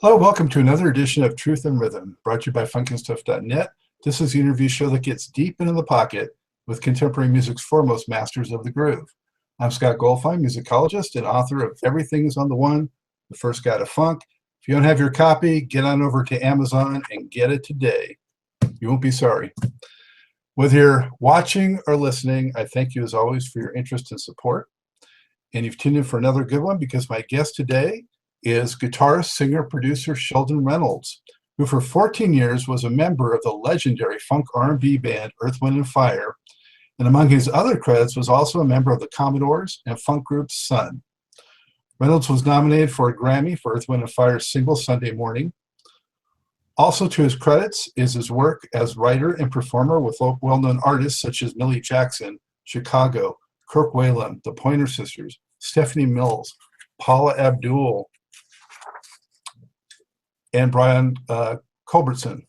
Hello, welcome to another edition of Truth and Rhythm, brought to you by funkandstuff.net. This is the interview show that gets deep into the pocket with contemporary music's foremost masters of the groove. I'm Scott Goldfine, musicologist and author of Everything is on the One, The First Guide to Funk. If you don't have your copy, get on over to Amazon and get it today. You won't be sorry. Whether you're watching or listening, I thank you as always for your interest and support. And you've tuned in for another good one because my guest today is guitarist, singer, producer Sheldon Reynolds, who for 14 years was a member of the legendary funk-R&B band Earth, Wind & Fire, and among his other credits was also a member of the Commodores and funk group Sun. Reynolds was nominated for a Grammy for Earth, Wind & Fire's single Sunday Morning. Also to his credits is his work as writer and performer with well-known artists such as Millie Jackson, Chicago, Kirk Whalum, the Pointer Sisters, Stephanie Mills, Paula Abdul, and Brian Culbertson.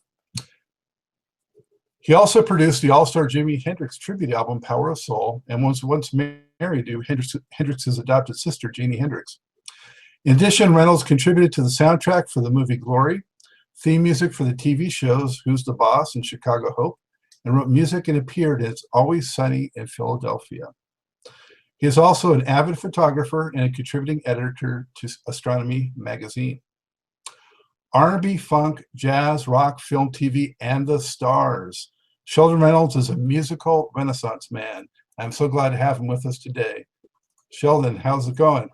He also produced the all-star Jimi Hendrix tribute album Power of Soul and was once married to Hendrix's adopted sister, Jimi Hendrix. In addition, Reynolds contributed to the soundtrack for the movie Glory, theme music for the TV shows Who's the Boss and Chicago Hope, and wrote music and appeared in It's Always Sunny in Philadelphia. He is also an avid photographer and a contributing editor to Astronomy magazine. R&B, funk, jazz, rock, film, TV, and the stars. Sheldon Reynolds is a musical renaissance man. I'm so glad to have him with us today. Sheldon, how's it going?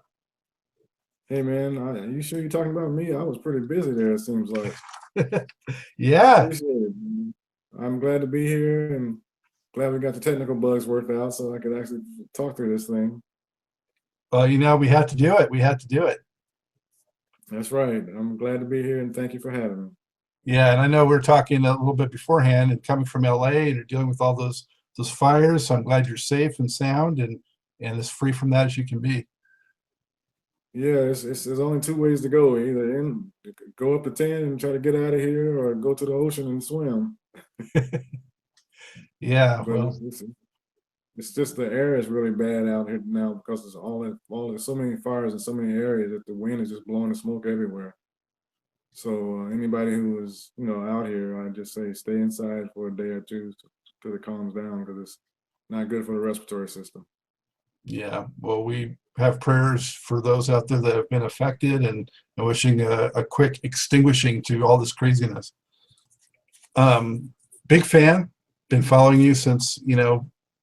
Hey man, you sure you're talking about me? I was pretty busy there, it seems like. Yeah. Appreciate it, man. I'm glad to be here and glad we got the technical bugs worked out so I could actually talk through this thing. Well, we had to do it. We had to do it. That's right. I'm glad to be here and thank you for having me. Yeah, and I know we are talking a little bit beforehand and coming from LA and you're dealing with all those fires. So I'm glad you're safe and sound and as free from that as you can be. Yeah, there's only two ways to go. Either go up to 10 and try to get out of here or go to the ocean and swim. Yeah, but well, it's just the air is really bad out here now because there's so many fires in so many areas that the wind is just blowing the smoke everywhere. So anybody who is out here, I just say stay inside for a day or two till it calms down because it's not good for the respiratory system. yeah, well, we have prayers for those out there that have been affected and wishing a quick extinguishing to all this craziness. Big fan, been following you since,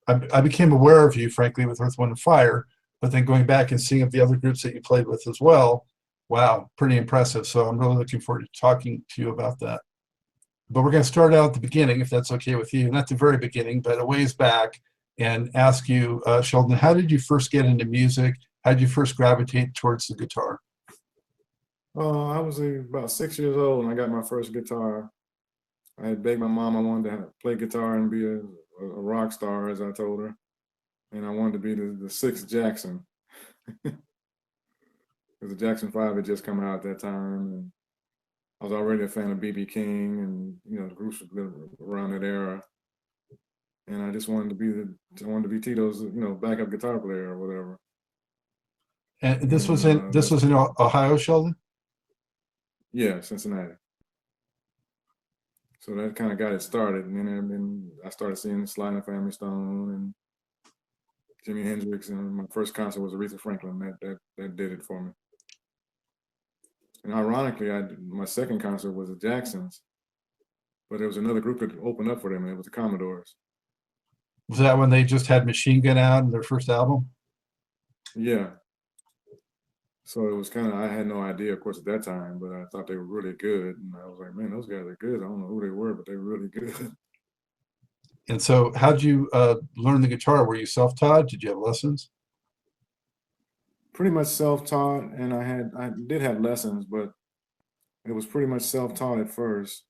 I became aware of you, frankly, with Earth, Wind & Fire, but then going back and seeing the other groups that you played with as well, wow, pretty impressive. So I'm really looking forward to talking to you about that. But we're going to start out at the beginning, if that's okay with you. Not the very beginning, but a ways back, and ask you, Sheldon, how did you first get into music? How did you first gravitate towards the guitar? I was about 6 years old when I got my first guitar. I had begged my mom I wanted to play guitar and be a rock star, as I told her. And I wanted to be the sixth Jackson. Because the Jackson 5 had just come out at that time. And I was already a fan of B.B. King and, the groups around that era. And I just wanted to be Tito's, backup guitar player or whatever. And this was in Ohio, Sheldon? Yeah, Cincinnati. So that kind of got it started, and then I started seeing Sly and the Family Stone and Jimi Hendrix, and my first concert was Aretha Franklin. That did it for me. And ironically, my second concert was the Jacksons, but there was another group that opened up for them, and it was the Commodores. Was that when they just had Machine Gun out in their first album? Yeah. So it was I had no idea, of course, at that time, but I thought they were really good. And I was like, man, those guys are good. I don't know who they were, but they were really good. And so how'd you learn the guitar? Were you self-taught? Did you have lessons? Pretty much self-taught, and I did have lessons, but it was pretty much self-taught at first.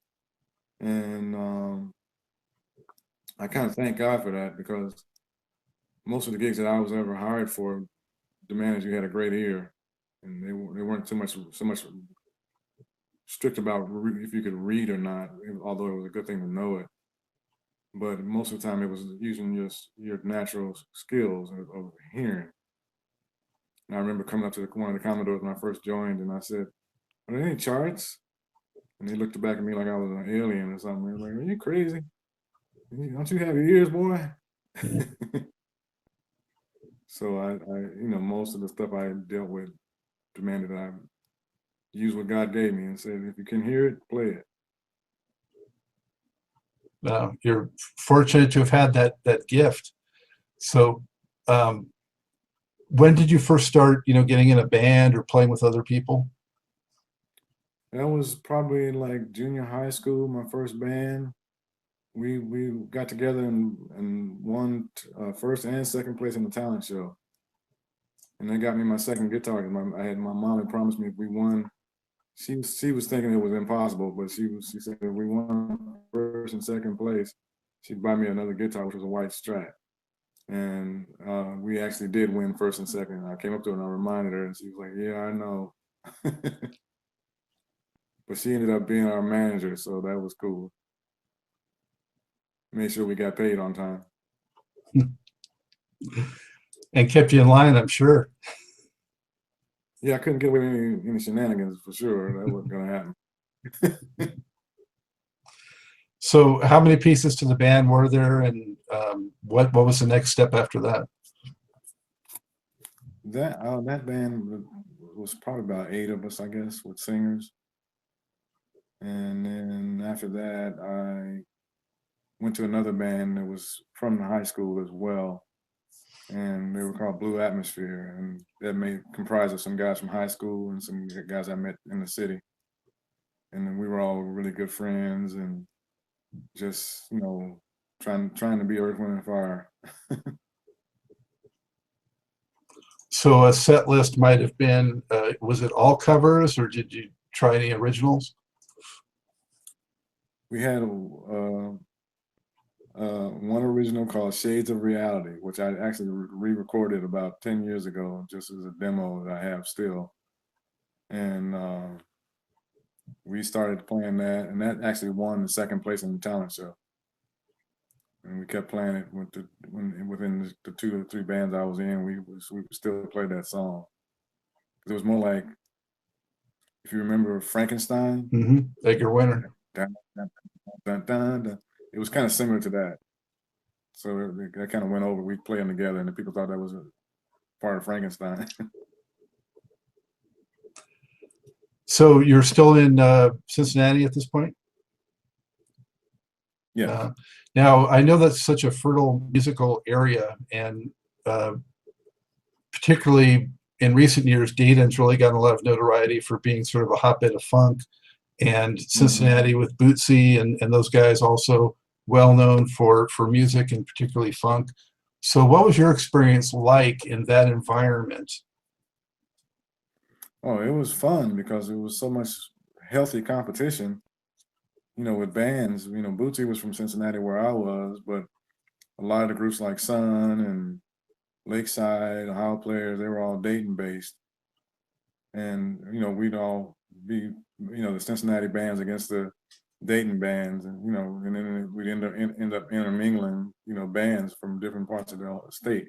And I kind of thank God for that because most of the gigs that I was ever hired for demanded you had a great ear. And they weren't so much strict about if you could read or not, although it was a good thing to know it. But most of the time, it was using just your natural skills of hearing. And I remember coming up to one of the Commodores when I first joined, and I said, are there any charts? And he looked back at me like I was an alien or something. He was like, are you crazy? Don't you have ears, boy? So I, most of the stuff I dealt with demanded that I use what God gave me and said, if you can hear it, play it. You're fortunate to have had that gift. So when did you first start, getting in a band or playing with other people? That was probably like junior high school, my first band. We got together and won first and second place in the talent show. And they got me my second guitar. My mom had promised me if we won, she was thinking it was impossible, but she said if we won first and second place, she'd buy me another guitar, which was a white Strat. And we actually did win first and second. I came up to her and I reminded her, and she was like, "Yeah, I know." But she ended up being our manager, so that was cool. Made sure we got paid on time. And kept you in line, I'm sure. Yeah, I couldn't get away with any shenanigans for sure. That wasn't going to happen. So how many pieces to the band were there, and what was the next step after that? That band was probably about 8 of us, I guess, with singers. And then after that, I went to another band that was from the high school as well. And they were called Blue Atmosphere. And that comprised of some guys from high school and some guys I met in the city. And then we were all really good friends and just, trying to be Earth, Wind, and Fire. So a set list might have been, was it all covers, or did you try any originals? We had one original called Shades of Reality, which I actually re-recorded about 10 years ago, just as a demo that I have still. And we started playing that, and that actually won the second place in the talent show. And we kept playing it within the 2 to 3 bands I was in. We still played that song. It was more like, if you remember Frankenstein, Edgar Winter. Dun, dun, dun, dun, dun. It was kind of similar to that. So that kind of went over. We played them together, and the people thought that was a part of Frankenstein. So you're still in Cincinnati at this point? Yeah. Now, I know that's such a fertile musical area, and particularly in recent years, Dayton's really gotten a lot of notoriety for being sort of a hotbed of funk, and Cincinnati with Bootsy and those guys also well known for music and particularly funk. So what was your experience like in that environment? Oh, it was fun because it was so much healthy competition, with bands. Bootsy was from Cincinnati where I was, but a lot of the groups like Sun and Lakeside, Ohio Players, they were all Dayton based. And, we'd all be, the Cincinnati bands against the Dayton bands, and and then we'd end up intermingling, bands from different parts of the state.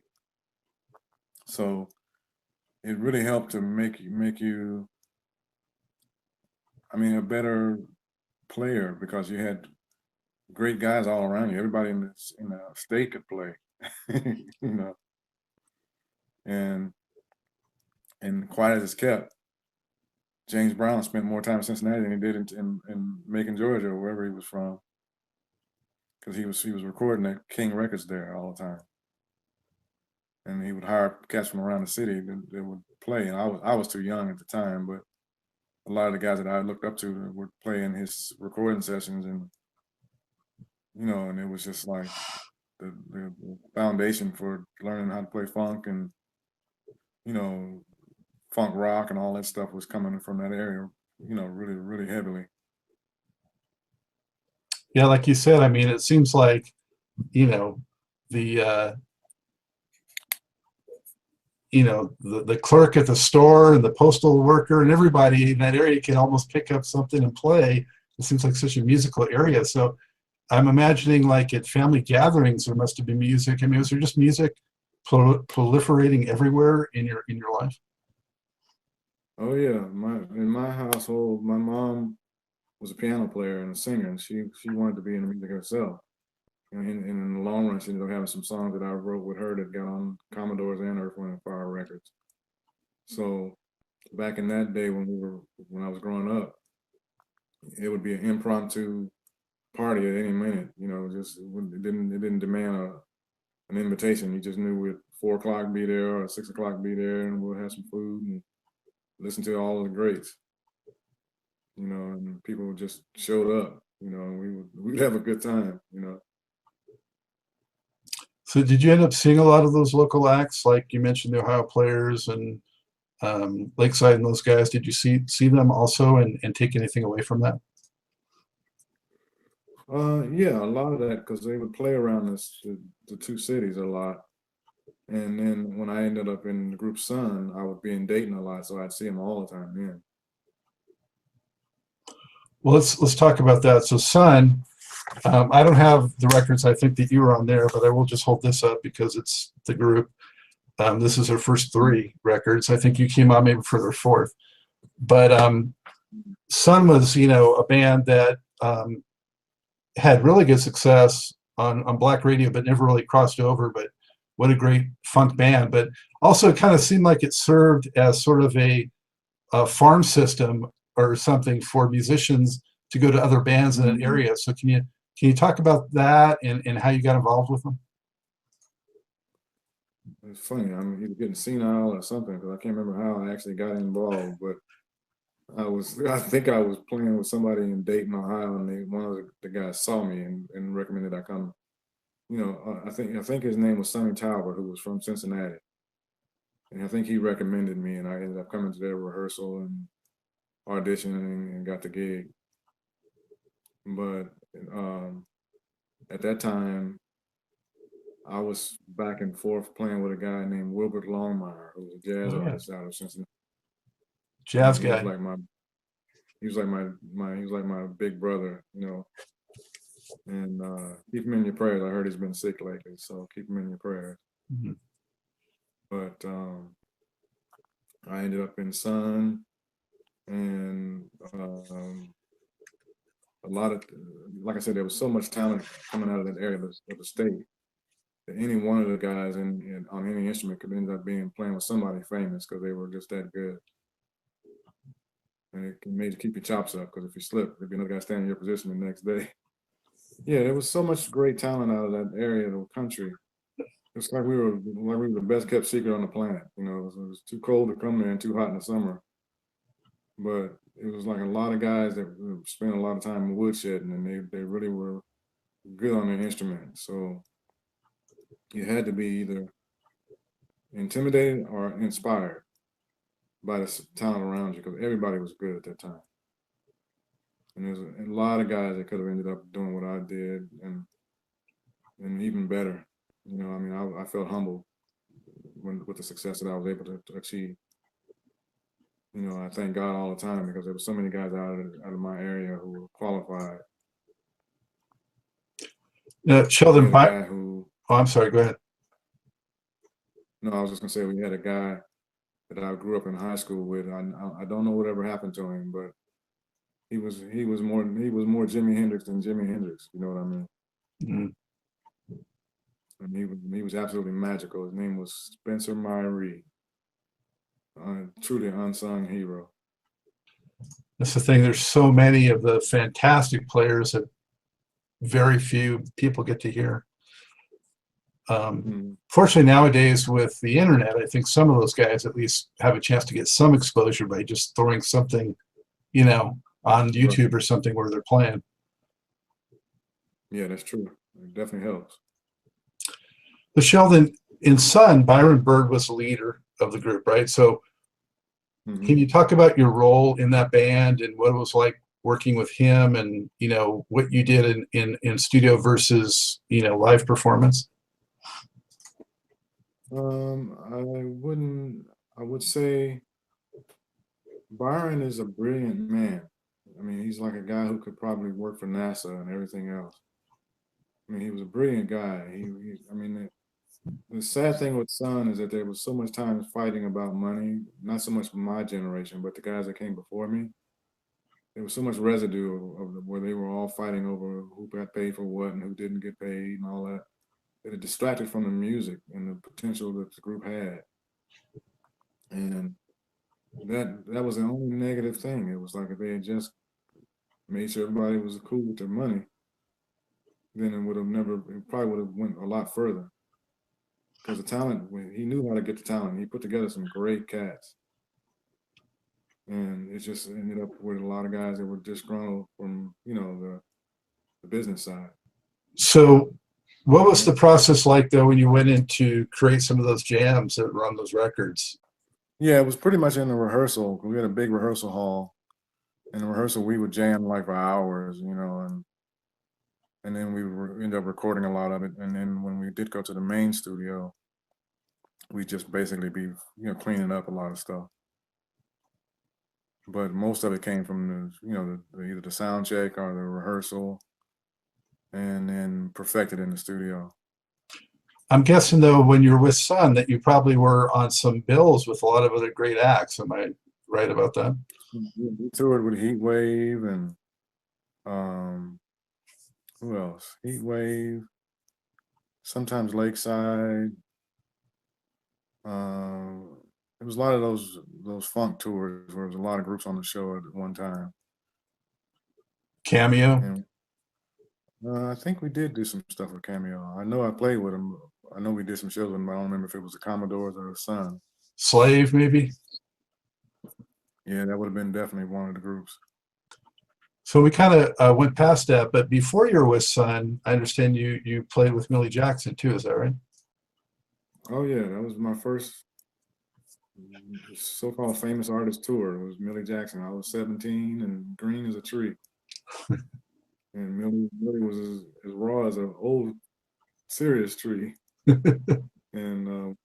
So it really helped to make you, a better player, because you had great guys all around you. Everybody in the state could play, and quiet as it's kept, James Brown spent more time in Cincinnati than he did in Macon, Georgia, or wherever he was from, because he was recording at King Records there all the time, and he would hire cats from around the city that would play. And I was too young at the time, but a lot of the guys that I looked up to were playing his recording sessions, and and it was just like the foundation for learning how to play funk, and funk rock and all that stuff was coming from that area, really, really heavily. Yeah, like you said, it seems like, the the clerk at the store and the postal worker and everybody in that area can almost pick up something and play. It seems like such a musical area. So I'm imagining, like, at family gatherings, there must have been music. Was there just music proliferating everywhere in your life? Oh yeah, in my household, my mom was a piano player and a singer, and she wanted to be in the music herself. And in the long run, she ended up having some songs that I wrote with her that got on Commodores and Earth, Wind and Fire records. So back in that day when I was growing up, it would be an impromptu party at any minute. You know, it didn't demand an invitation. You just knew at 4 o'clock be there or 6 o'clock be there, and we'll have some food and listen to all of the greats. You know, and people just showed up. You know, and we'd have a good time. You know. So did you end up seeing a lot of those local acts, like you mentioned the Ohio Players and Lakeside and those guys? Did you see them also and take anything away from that? Yeah, a lot of that because they would play around the two cities a lot. And then when I ended up in the group Sun, I would be in Dayton a lot, so I'd see them all the time then. Well, let's talk about that. So Sun, I don't have the records. I think that you were on there, but I will just hold this up because it's the group. This is their first three records. I think you came on maybe for their fourth. But Sun was, a band that had really good success on black radio, but never really crossed over. But what a great funk band! But also, it kind of seemed like it served as sort of a farm system or something for musicians to go to other bands in an area. So can you talk about that and how you got involved with them? It's funny. I'm either getting senile or something because I can't remember how I actually got involved. But I think I was playing with somebody in Dayton, Ohio, and one of the guys saw me and recommended I come. You know, I think his name was Sonny Talbot, who was from Cincinnati, and I think he recommended me, and I ended up coming to their rehearsal and auditioning and got the gig. But at that time, I was back and forth playing with a guy named Wilbert Longmire, who was a jazz Oh yeah, artist out of Cincinnati. jazz He was guy. like he was like my big brother, you know. And keep him in your prayers. I heard he's been sick lately, so keep him in your prayers. Mhm. But I ended up in Sun, and a lot of, like I said, there was so much talent coming out of that area of the state that any one of the guys on any instrument could end up being playing with somebody famous because they were just that good. And it made you keep your chops up because if you slip, there'd be another guy standing in your position the next day. Yeah, there was so much great talent out of that area of the country. It's like we were the best kept secret on the planet. You know, it was too cold to come there and too hot in the summer. But it was like a lot of guys that spent a lot of time in woodshedding, and they really were good on their instrument. So you had to be either intimidated or inspired by the talent around you because everybody was good at that time. And there's a lot of guys that could have ended up doing what I did and even better. You know, I mean, I felt humbled with the success that I was able to achieve. You know, I thank God all the time because there were so many guys out of my area who were qualified. We Sheldon, had a guy who, oh, I'm sorry. Go ahead. no, I was just gonna say we had a guy that I grew up in high school with. I don't know whatever happened to him, but he was more Jimi Hendrix than Jimi Hendrix. You know what I mean? Mm. And he was absolutely magical. His name was Spencer Myrie, truly unsung hero. That's the thing. There's so many of the fantastic players that very few people get to hear. Fortunately, nowadays with the internet, I think some of those guys at least have a chance to get some exposure by just throwing something, on YouTube or something where they're playing. Yeah, that's true. It definitely helps. But Sheldon, in Sun, Byron Bird was the leader of the group, right? So can you talk about your role in that band and what it was like working with him and, what you did in studio versus, live performance? I would say Byron is a brilliant man. I mean, he's like a guy who could probably work for NASA and everything else. I mean, he was a brilliant guy. I mean, The sad thing with Sun is that there was so much time fighting about money, not so much my generation, but the guys that came before me. There was so much residue of where they were all fighting over who got paid for what and who didn't get paid and all that. It distracted from the music and the potential that the group had. And that was the only negative thing. It was like if they had just made sure everybody was cool with their money, then it probably would have went a lot further. Because the talent, he knew how to get the talent. He put together some great cats. And it just ended up with a lot of guys that were disgruntled from, the business side. So what was the process like though when you went in to create some of those jams that were on those records? Yeah, it was pretty much in the rehearsal. We had a big rehearsal hall. In the rehearsal, we would jam like for hours, and then we end up recording a lot of it. And then when we did go to the main studio, we just basically be, cleaning up a lot of stuff. But most of it came from either the sound check or the rehearsal, and then perfected in the studio. I'm guessing though, when you're with Sun, that you probably were on some bills with a lot of other great acts. Am I right about that? We toured with Heat Wave and who else? Heat Wave, sometimes Lakeside. It was a lot of those funk tours where there was a lot of groups on the show at one time. Cameo? And I think we did do some stuff with Cameo. I know I played with them. I know we did some shows with them, but I don't remember if it was the Commodores or the Sun. Slave, maybe? Yeah, that would have been definitely one of the groups. So we kind of went past that, but before you were with Sun, I understand you played with Millie Jackson too, is that right? Oh yeah, that was my first so-called famous artist tour. It was Millie Jackson. I was 17 and green as a tree. And Millie was as raw as an old serious tree. And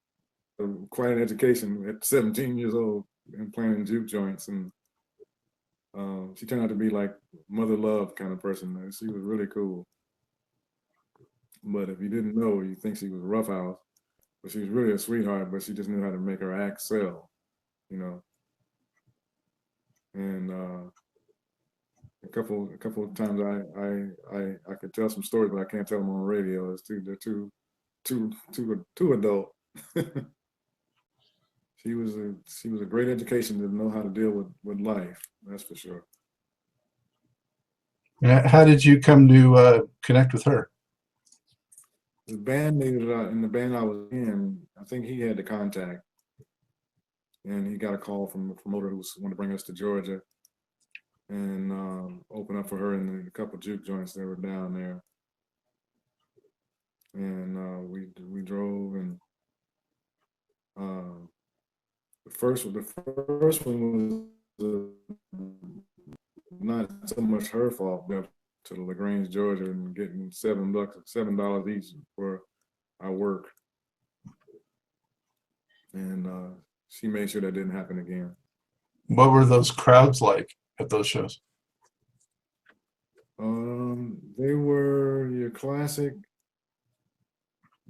quite an education at 17 years old and playing in juke joints. And she turned out to be like mother love kind of person. She was really cool. But if you didn't know, you think she was roughhouse. But she was really a sweetheart, but she just knew how to make her act sell, And a couple of times I could tell some stories, but I can't tell them on the radio. They're too adult. She was a great education to know how to deal with life. That's for sure. How did you come to connect with her? The band leader in the band I was in, I think he had the contact, and he got a call from a promoter who wanted to bring us to Georgia and open up for her in a couple of juke joints that were down there. And we drove, and the first one was not so much her fault, but to LaGrange, Georgia, and getting $7 each for our work. And she made sure that didn't happen again. What were those crowds like at those shows? They were your classic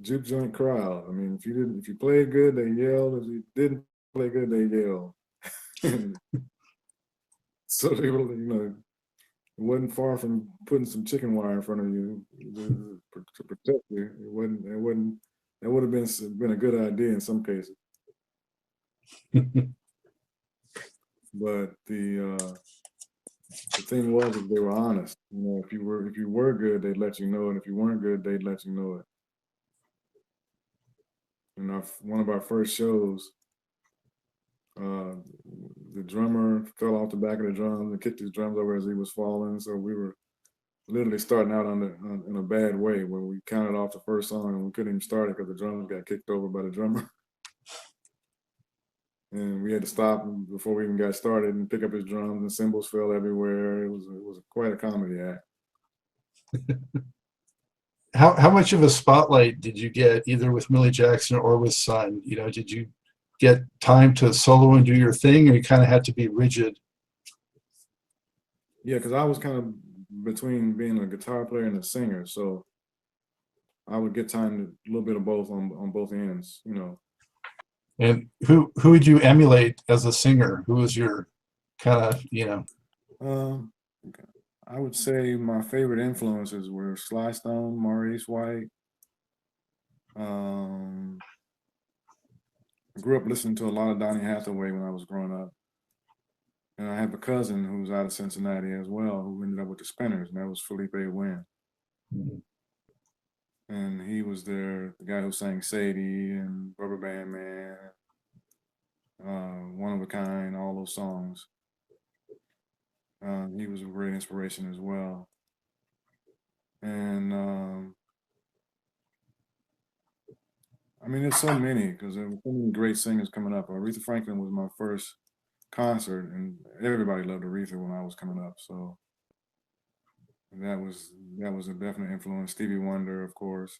juke joint crowd. I mean, if you played good, they yelled. If you didn't play good, they yelled. So they were, it wasn't far from putting some chicken wire in front of you to protect you. That would have been a good idea in some cases. But the thing was that they were honest. If you were good, they'd let you know, and if you weren't good, they'd let you know it. And one of our first shows, the drummer fell off the back of the drums and kicked his drums over as he was falling. So we were literally starting out in a bad way, where we counted off the first song and we couldn't even start it because the drums got kicked over by the drummer. And we had to stop before we even got started and pick up his drums, and cymbals fell everywhere. It was quite a comedy act. How much of a spotlight did you get either with Millie Jackson or with Sun? Did you get time to solo and do your thing, or you kind of had to be rigid? Yeah, because I was kind of between being a guitar player and a singer. So I would get time to a little bit of both on both ends, you know. And who would you emulate as a singer? Who was your kind of, you know? Um, I would say my favorite influences were Sly Stone, Maurice White. I grew up listening to a lot of Donny Hathaway when I was growing up. And I have a cousin who's out of Cincinnati as well, who ended up with the Spinners, and that was Felipe Wynn. And he was the guy who sang Sadie and Rubber Band Man, One of a Kind, all those songs. He was a great inspiration as well. And I mean, there's so many, because there were so many great singers coming up. Aretha Franklin was my first concert, and everybody loved Aretha when I was coming up. So that was a definite influence. Stevie Wonder, of course.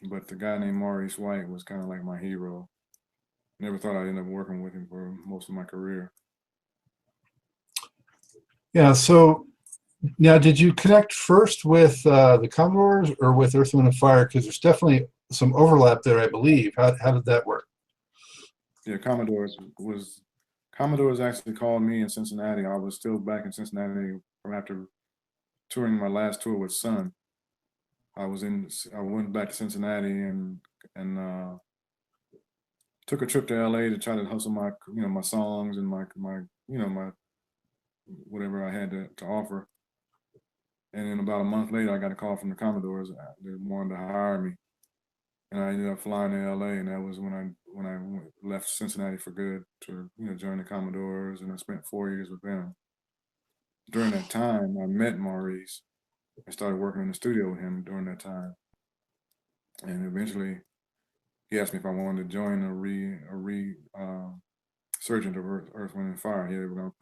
But the guy named Maurice White was kind of like my hero. Never thought I'd end up working with him for most of my career. Yeah, so now did you connect first with the Commodores or with Earth, Wind & Fire? Because there's definitely some overlap there, I believe. How did that work? Yeah, Commodores actually called me in Cincinnati. I was still back in Cincinnati from after touring my last tour with Sun. I went back to Cincinnati and took a trip to LA to try to hustle my my songs and my whatever I had to offer. And then about a month later, I got a call from the Commodores. They wanted to hire me, and I ended up flying to LA. And that was when I left Cincinnati for good to join the Commodores, and I spent 4 years with them. During that time, I met Maurice. I started working in the studio with him during that time, and eventually, he asked me if I wanted to join a resurgent of Earth, Wind & Fire. He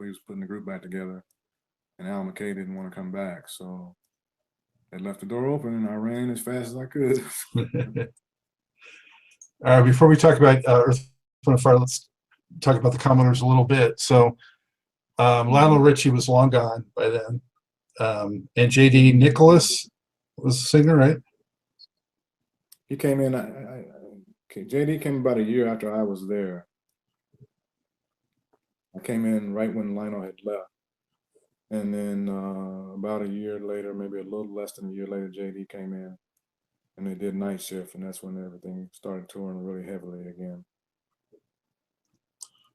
was putting the group back together, and Al McKay didn't want to come back, so they left the door open, and I ran as fast as I could. All right, before we talk about Earth, Wind & Fire, let's talk about the Commodores a little bit. So Lionel Richie was long gone by then, and J.D. Nicholas was the singer, right? He came in. JD came about a year after I was there. I came in right when Lionel had left. And then about a year later, maybe a little less than a year later, JD came in and they did Night Shift, and that's when everything started touring really heavily again.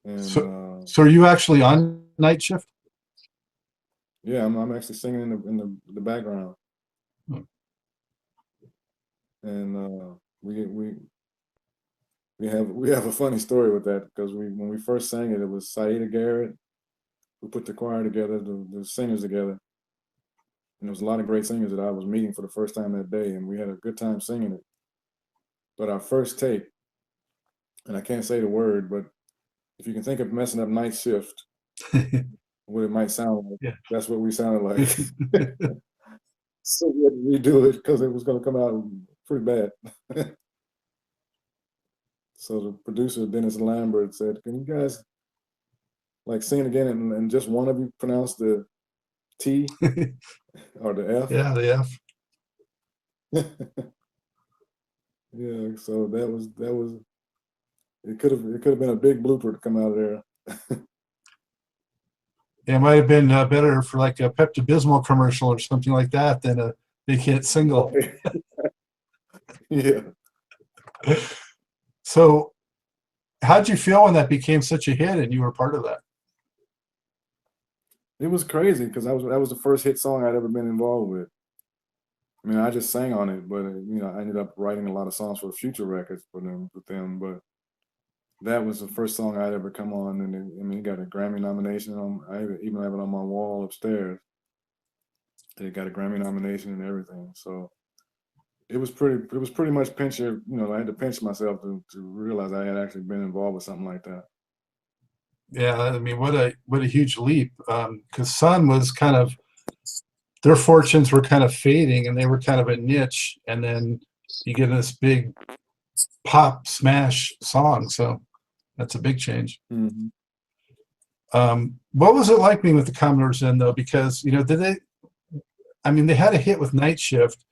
And so are you actually on Night Shift? Yeah, I'm actually singing in the background. And we have a funny story with that, because when we first sang it, it was Saida Garrett. We put the choir together, the singers together. And there was a lot of great singers that I was meeting for the first time that day, and we had a good time singing it. But our first take, and I can't say the word, but if you can think of messing up Night Shift, what it might sound like, yeah. That's what we sounded like. So we had to redo it because it was going to come out pretty bad. So the producer, Dennis Lambert, said, "Can you guys like sing it again and just one of you pronounce the T or the F?" Yeah, the F. Yeah, so that was it could have been a big blooper to come out of there. It might have been better for like a Pepto-Bismol commercial or something like that than a big hit single. Yeah. So how'd you feel when that became such a hit and you were part of that? It was crazy, because that was the first hit song I'd ever been involved with. I mean, I just sang on it, but I ended up writing a lot of songs for future records with them. But that was the first song I'd ever come on, and it got a Grammy nomination. I even have it on my wall upstairs. It got a Grammy nomination and everything. So it was pretty much I had to pinch myself to realize I had actually been involved with something like that. Yeah, I mean, what a huge leap. Because Sun was kind of, their fortunes were kind of fading, and they were kind of a niche, and then you get this big pop smash song. So that's a big change. Mm-hmm. What was it like being with the Commodores then, though? Because they had a hit with Night Shift,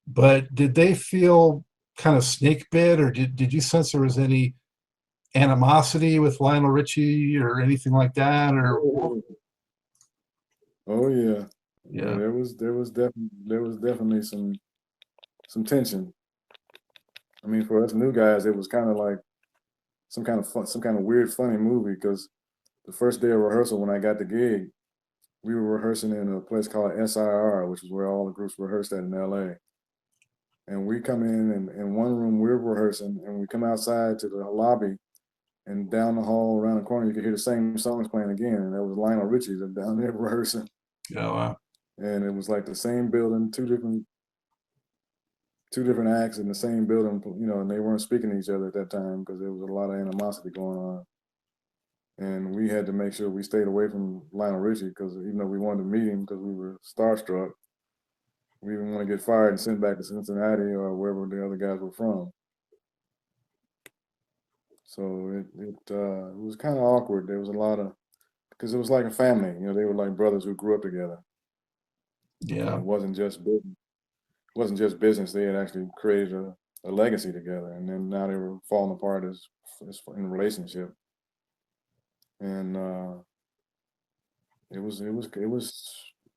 but did they feel kind of snake bit, or did you sense there was any animosity with Lionel Richie or anything like that? Or Oh yeah, yeah. yeah, There was definitely some tension. I mean, for us new guys, it was kind of like some kind of fun, some kind of weird, funny movie. Because the first day of rehearsal, when I got the gig, we were rehearsing in a place called SIR, which is where all the groups rehearsed at in LA. And we come and in one room we're rehearsing, and we come outside to the lobby, and down the hall around the corner you could hear the same songs playing again, and that was Lionel Richie down there rehearsing. yeah, And it was like the same building, two different acts in the same building, and they weren't speaking to each other at that time because there was a lot of animosity going on. And we had to make sure we stayed away from Lionel Richie because even though we wanted to meet him because we were starstruck, we didn't want to get fired and sent back to Cincinnati or wherever the other guys were from. So it was kind of awkward. There was a lot of, because it was like a family. They were like brothers who grew up together. yeah. It wasn't just business. It wasn't just business. They had actually created a legacy together, and then now they were falling apart as in a relationship. And it was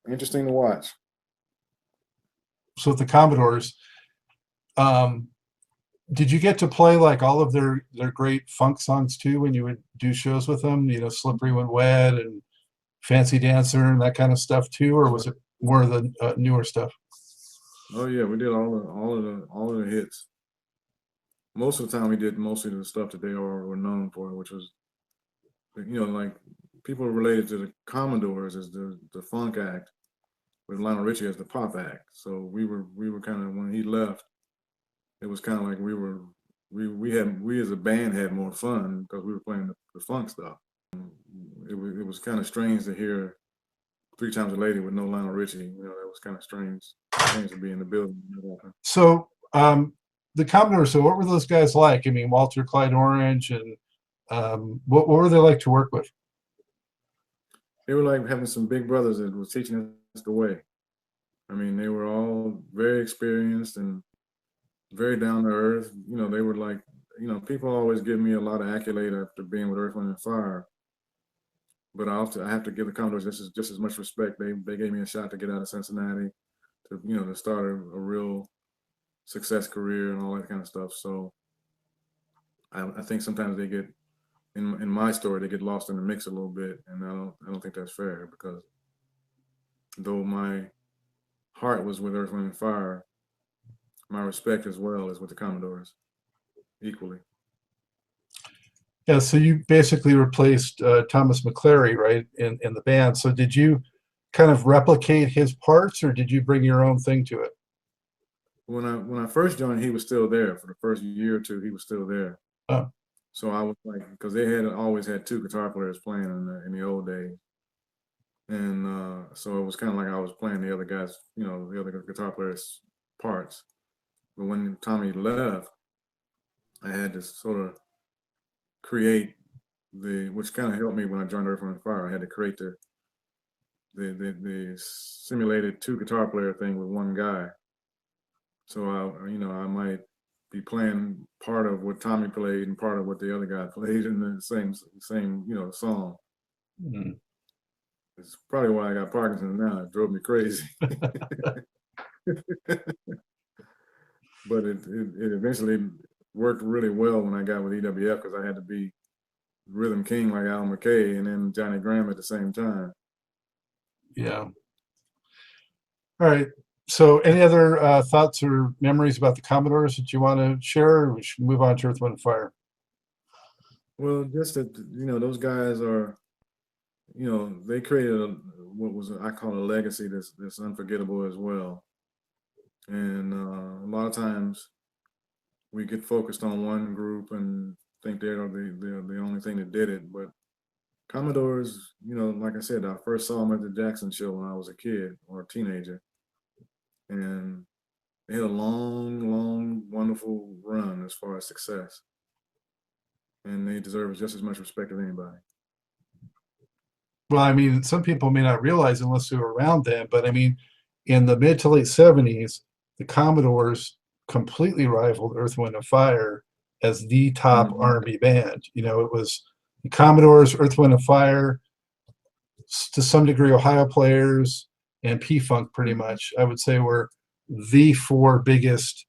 interesting to watch. So with the Commodores, um, did you get to play like all of their great funk songs too when you would do shows with them? Slippery When Wet and Fancy Dancer and that kind of stuff too, or was it more of the newer stuff? Oh yeah, we did all of the hits. Most of the time, we did mostly the stuff that they were known for, which was, like people related to the Commodores as the funk act, with Lionel Richie as the pop act. So we were kind of, when he left, it was kind of like we as a band had more fun because we were playing the funk stuff. It was kind of strange to hear Three Times a Lady with no Lionel Richie. That was kind of strange to be in the building. So the Commodores, so what were those guys like? I mean, Walter Clyde Orange, and what were they like to work with? They were like having some big brothers that was teaching us the way. I mean, they were all very experienced and very down to earth. They were like, people always give me a lot of accolade after being with Earth, Wind and Fire, but I have to give the Commodores just as much respect. They gave me a shot to get out of Cincinnati, to start a real success career and all that kind of stuff. So I think sometimes they get in my story, they get lost in the mix a little bit, and I don't think that's fair, because though my heart was with Earth, Wind and Fire, my respect as well is with the Commodores equally. Yeah, so you basically replaced Thomas McClary, right, in the band. So did you kind of replicate his parts, or did you bring your own thing to it? When I first joined, he was still there for the first year or two. He was still there. Oh, So I was like, because they had always had two guitar players playing in the old days, and so it was kind of like I was playing the other guys, the other guitar players' parts. But when Tommy left, I had to sort of create which kind of helped me when I joined Earth, Wind and Fire. I had to create the simulated two guitar player thing with one guy. So I might be playing part of what Tommy played and part of what the other guy played in the same song. mm. It's probably why I got Parkinson's now. It drove me crazy. But it eventually worked really well when I got with EWF, because I had to be rhythm king like Al McKay and then Johnny Graham at the same time. Yeah. All right. So any other thoughts or memories about the Commodores that you want to share, or we should move on to Earth, Wind and Fire? Well, just that, those guys are, they created what I call a legacy that's unforgettable as well. And a lot of times we get focused on one group and think they're the only thing that did it. But Commodores, like I said, I first saw them at the Jackson show when I was a kid or a teenager. And they had a long, long, wonderful run as far as success. And they deserve just as much respect as anybody. Well, I mean, some people may not realize unless they were around then, but I mean, in the mid to late 70s, the Commodores completely rivaled Earth, Wind and Fire as the top Mm-hmm. R&B band. You know, it was the Commodores, Earth, Wind and Fire, to some degree Ohio Players, and P-Funk pretty much, I would say, were the four biggest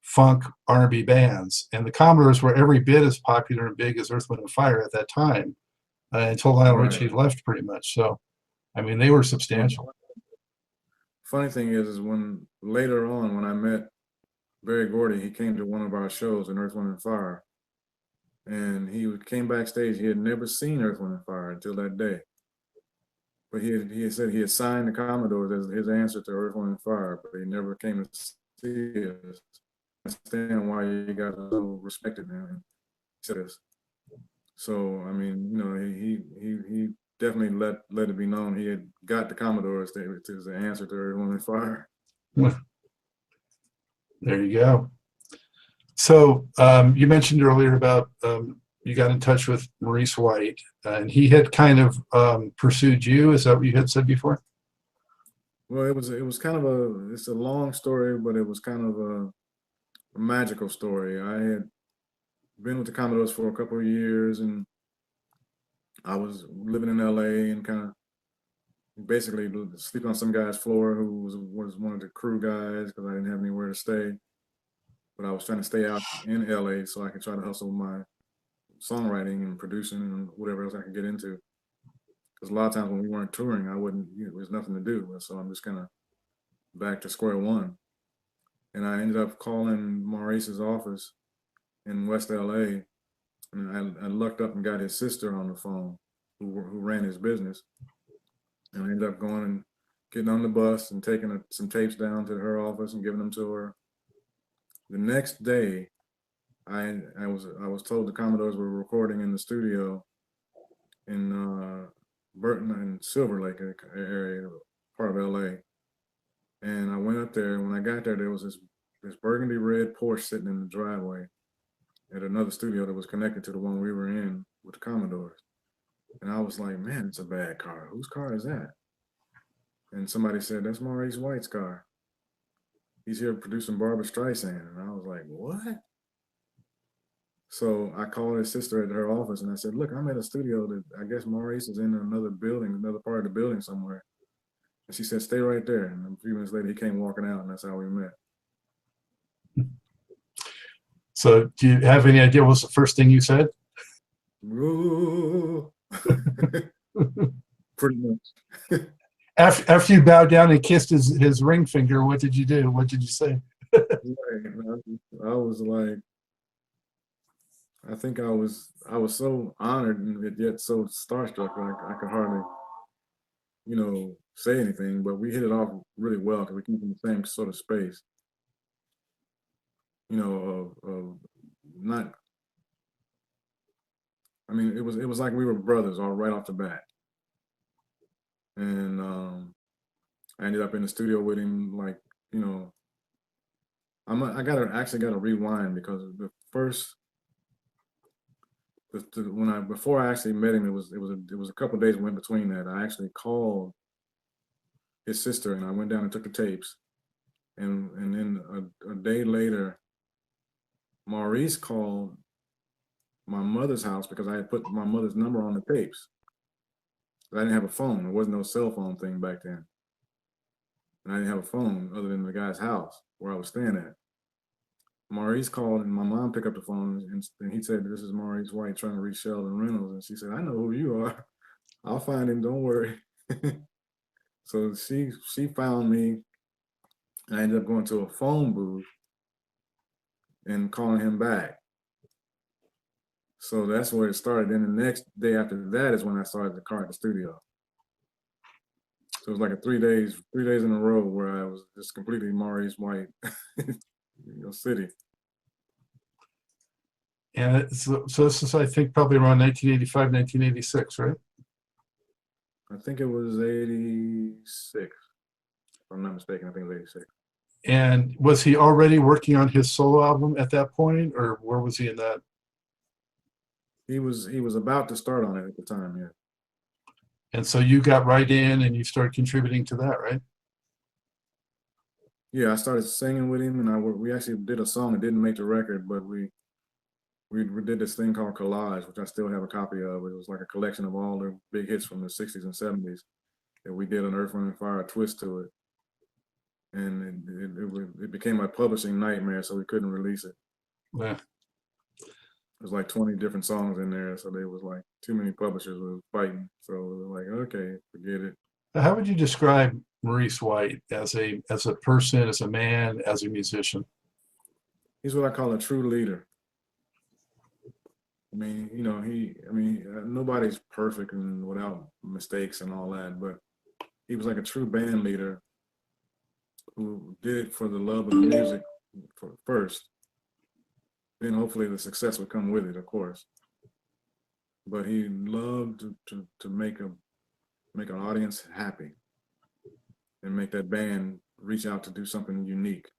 funk R&B bands. And the Commodores were every bit as popular and big as Earth, Wind and Fire at that time, until Lionel Richie left pretty much. So, I mean, they were substantial. Funny thing is when later on, when I met Berry Gordy, he came to one of our shows in Earth, Wind and Fire. And he came backstage. He had never seen Earth, Wind and Fire until that day. But he had said he had signed the Commodores as his answer to Earth, Wind and Fire, but he never came to see us. I understand why you guys are so respected now. He said this. So I mean, you know, he definitely let it be known he had got the Commodores to the answer to Earth, Wind and Fire. There you go. So you mentioned earlier about you got in touch with Maurice White, and he had kind of pursued you. Is that what you had said before? Well, it was kind of it's a long story, but it was kind of a magical story. I had been with the Commodores for a couple of years, and I was living in LA and kind of basically sleeping on some guy's floor who was one of the crew guys because I didn't have anywhere to stay. But I was trying to stay out in LA so I could try to hustle my songwriting and producing and whatever else I could get into. Because a lot of times when we weren't touring, there was nothing to do. So I'm just kind of back to square one. And I ended up calling Maurice's office in West LA. And I lucked up and got his sister on the phone who ran his business. And I ended up going and getting on the bus and taking some tapes down to her office and giving them to her. The next day, I was told the Commodores were recording in the studio in Burton and Silver Lake area, part of LA. And I went up there, and when I got there was this burgundy red Porsche sitting in the driveway at another studio that was connected to the one we were in with the Commodores. And I was like, man, it's a bad car. Whose car is that? And somebody said, that's Maurice White's car. He's here producing Barbra Streisand. And I was like, what? So I called his sister at her office and I said, look, I'm at a studio that I guess Maurice is in another building, another part of the building somewhere. And she said, stay right there. And a few minutes later, he came walking out and that's how we met. So do you have any idea what was the first thing you said? Pretty much. After you bowed down and kissed his ring finger, what did you do? What did you say? I was like, I think I was so honored and yet so starstruck that I could hardly, say anything. But we hit it off really well because we came from the same sort of space. Of not. I mean, it was like we were brothers all right off the bat. And I ended up in the studio with him, like, I actually got to rewind because the first, before I actually met him, it was a couple of days went between that. I actually called his sister and I went down and took the tapes, and then a day later, Maurice called my mother's house because I had put my mother's number on the tapes. I didn't have a phone. There wasn't no cell phone thing back then. And I didn't have a phone other than the guy's house where I was staying at. Maurice called and my mom picked up the phone and he said, this is Maurice White trying to reach Sheldon Reynolds. And she said, I know who you are. I'll find him, don't worry. So she found me and I ended up going to a phone booth and calling him back. So that's where it started. Then the next day after that is when I started the car at the studio. So it was like 3 days in a row where I was just completely Maurice White, city. And so this is, I think, probably around 1985, 1986, right? I think it was 86. If I'm not mistaken, I think it was 86. And was he already working on his solo album at that point, or where was he in that? He was about to start on it at the time, yeah. And so you got right in and you started contributing to that, right? Yeah, I started singing with him, and we actually did a song that didn't make the record, but we did this thing called Collage, which I still have a copy of. It was like a collection of all the big hits from the 60s and 70s that we did an Earth, Wind & Fire twist to it. And it became a publishing nightmare, so we couldn't release it. Yeah. There's like 20 different songs in there, so there was like too many publishers were fighting. So we were like, okay, forget it. How would you describe Maurice White as a person, as a man, as a musician? He's what I call a true leader. I mean, you know, nobody's perfect and without mistakes and all that, but he was like a true band leader who did it for the love of the music first. Then hopefully the success would come with it, of course. But he loved to make an audience happy and make that band reach out to do something unique.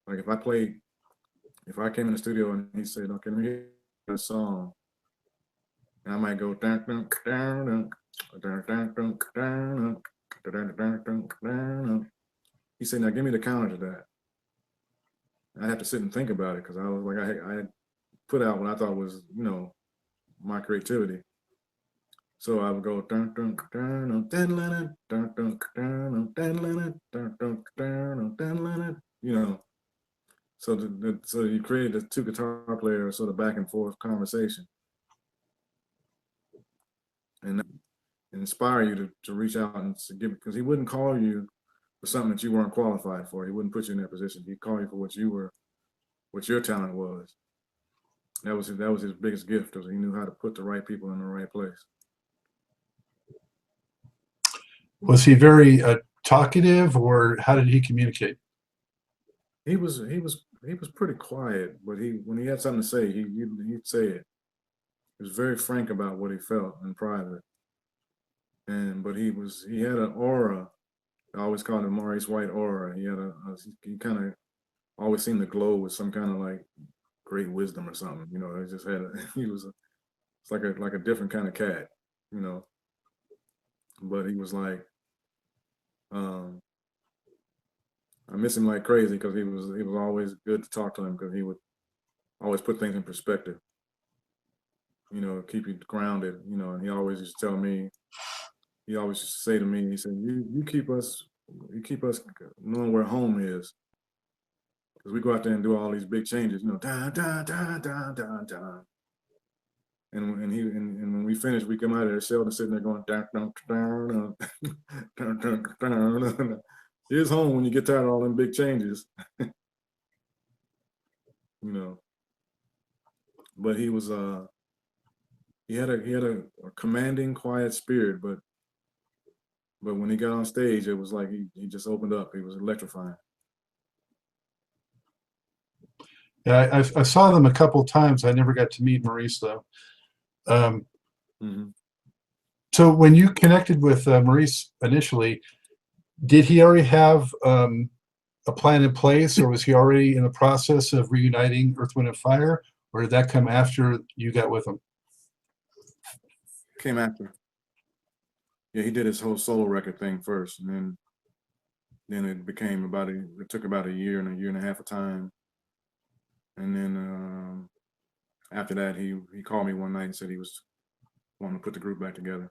Like if I came in the studio and he said, okay, let me hear a song, and I might go dun, dun, dun, dun, dun, dun, dun, dun, dun, dun, dun, dun. He said, now give me the counter to that. I had to sit and think about it because I was like, I had put out what I thought was, you know, my creativity. So I would go dun dun dun dun dun dun dun dun dun dun dun dun, you know. So you create the two guitar players sort of back and forth conversation, and inspire you to reach out and to give, because he wouldn't call you for something that you weren't qualified for. He wouldn't put you in that position. He'd call you for what your talent was. That was his biggest gift, because he knew how to put the right people in the right place. Was he very talkative, or how did he communicate? He was pretty quiet, but when he had something to say, he'd say it. He was very frank about what he felt in private. But he had an aura. I always called him Maurice White aura. He kind of always seemed to glow with some kind of like great wisdom or something. You know, he just had it's like a different kind of cat, you know. But he was like, I miss him like crazy, because he was always good to talk to him, because he would always put things in perspective. You know, keep you grounded. You know, and he always used to tell me, he always used to say to me, he said, you keep us knowing where home is, because we go out there and do all these big changes, you know, da da da da da da. And when we finish, we come out of there, Sheldon sitting there going dun dun dun dun dun dun dun. Here's home when you get tired of all them big changes. You know. But he was he had a commanding, quiet spirit, but when he got on stage, it was like he just opened up. He was electrifying. Yeah, I saw them a couple times. I never got to meet Maurice though. So when you connected with Maurice initially, did he already have a plan in place, or was he already in the process of reuniting Earth, Wind & Fire, or did that come after you got with him? Came after. Yeah, he did his whole solo record thing first, and then it took about a year and a half of time. And then after that, he called me one night and said he was wanting to put the group back together.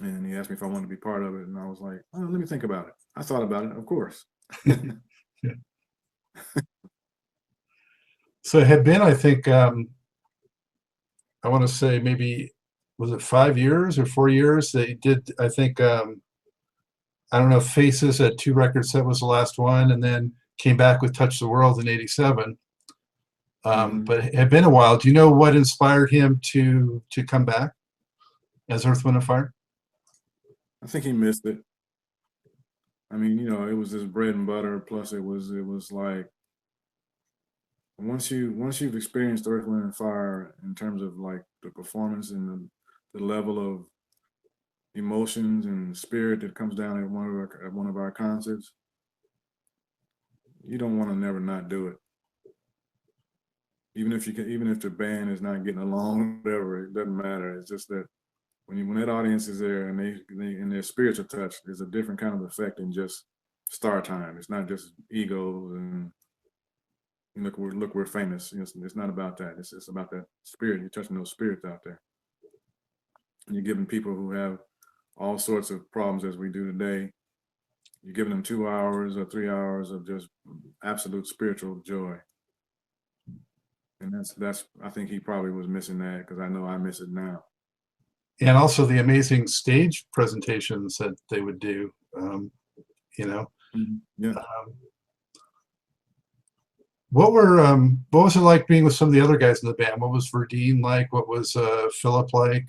And he asked me if I wanted to be part of it, and I was like, oh, let me think about it. I thought about it, of course. So it had been, I think, I want to say maybe, was it 5 years or 4 years? They did, I think, I don't know, Faces at 2 records, that was the last one, and then came back with Touch the World in '87. But it had been a while. Do you know what inspired him to come back as Earth, Wind & Fire? I think he missed it. I mean, you know, it was his bread and butter. Plus, it was like, once you've experienced Earth, Wind & Fire in terms of like the performance and the level of emotions and spirit that comes down at one of our concerts, you don't want to never not do it. Even if the band is not getting along, whatever, it doesn't matter. It's just that when that audience is there and and their spirits are touched, there's a different kind of effect than just star time. It's not just egos and look we're famous. It's not about that. It's about that spirit. You're touching those spirits out there. And you're giving people who have all sorts of problems as we do today. You're giving them 2 hours or 3 hours of just absolute spiritual joy. And that's I think he probably was missing that, because I know I miss it now. And also the amazing stage presentations that they would do, you know. Yeah. What was it like being with some of the other guys in the band? What was Verdine like? What was Philip like?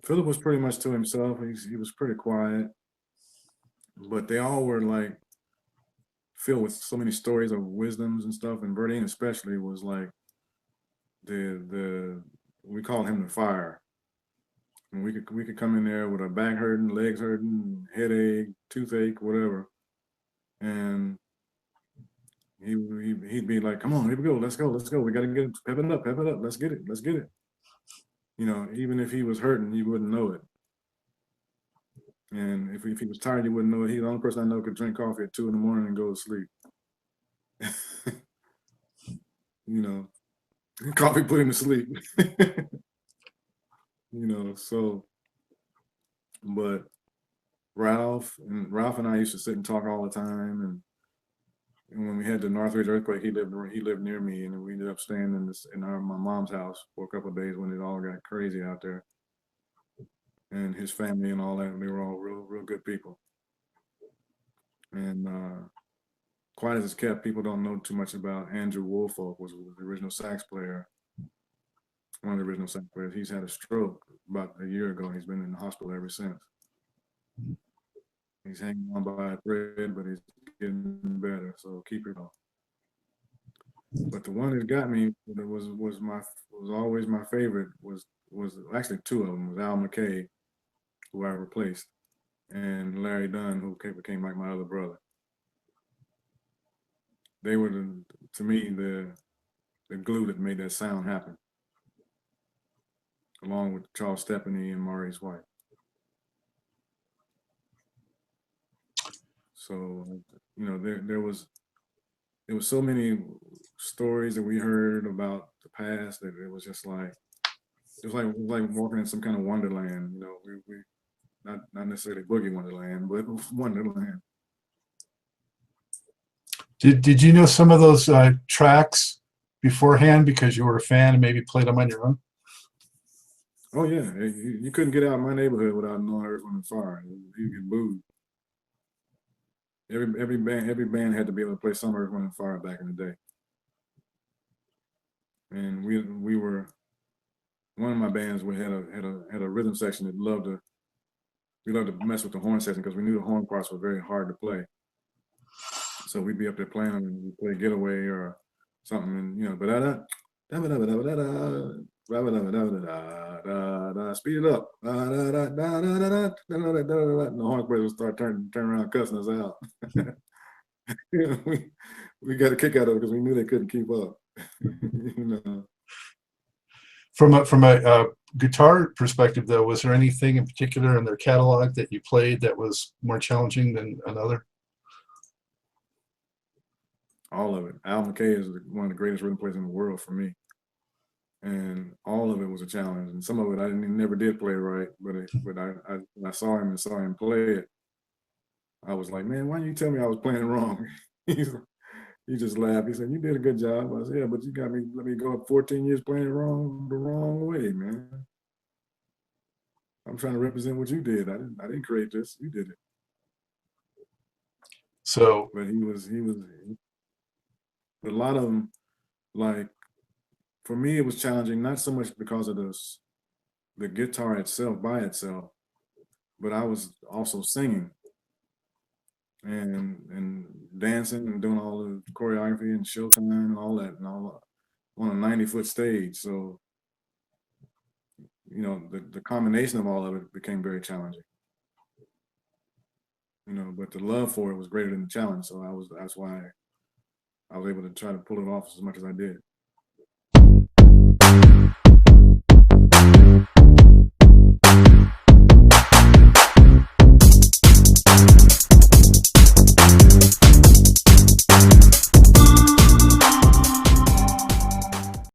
Philip was pretty much to himself. He was pretty quiet, but they all were like filled with so many stories of wisdoms and stuff. And Verdine especially was like we called him the fire. And we could come in there with our back hurting, legs hurting, headache, toothache, whatever, and he'd be like, "Come on, here we go, let's go. We got to get it, pep it up, let's get it." You know, even if he was hurting, you wouldn't know it. And if he was tired, you wouldn't know it. He's the only person I know could drink coffee at 2 in the morning and go to sleep. You know, coffee put him to sleep. You know, so, but Ralph and I used to sit and talk all the time. And when we had the Northridge earthquake, he lived near me, and we ended up staying in my mom's house for a couple of days when it all got crazy out there. And his family and all that, they were all real good people. And quiet as it's kept, people don't know too much about Andrew Woolfolk, was the original sax player. One of the original sax players. He's had a stroke about a year ago. He's been in the hospital ever since. He's hanging on by a thread, but he's getting better. So keep it on. But the one that got me, that was always my favorite, was actually two of them. Was Al McKay, who I replaced, and Larry Dunn, who became like my other brother. They were to me the glue that made that sound happen, along with Charles Stepney and Maurice White. So, you know, there was so many stories that we heard about the past that it was just like, it was like walking in some kind of wonderland. You know, we not necessarily boogie wonderland, but wonderland. Did you know some of those tracks beforehand because you were a fan and maybe played them on your own? Oh yeah, you couldn't get out of my neighborhood without knowing Earth, Wind & Fire. You get booed. Every band had to be able to play some Earth, Wind & Fire back in the day. And we were, one of my bands, we had a rhythm section that we loved to mess with the horn section, because we knew the horn parts were very hard to play. So we'd be up there playing them, and we'd play Getaway or something, and you know, speed it up. And the horn players would start turning around cussing us out. You know, we got a kick out of it because we knew they couldn't keep up. You know. From a guitar perspective, though, was there anything in particular in their catalog that you played that was more challenging than another? All of it. Al McKay is one of the greatest rhythm players in the world for me, and all of it was a challenge. And some of it I never did play right, but I saw him play it. I was like, man, why didn't you tell me I was playing wrong? He just laughed. He said, you did a good job. I said, yeah, but you got me, let me go up 14 years playing it the wrong way, man. I'm trying to represent what you did. I didn't create this. You did it. So, but a lot of them, like, for me, it was challenging, not so much because of the guitar itself by itself, but I was also singing and dancing and doing all the choreography and showtime and all that, and all on a 90-foot stage. So, you know, the combination of all of it became very challenging. You know, but the love for it was greater than the challenge. So that's why I was able to try to pull it off as much as I did.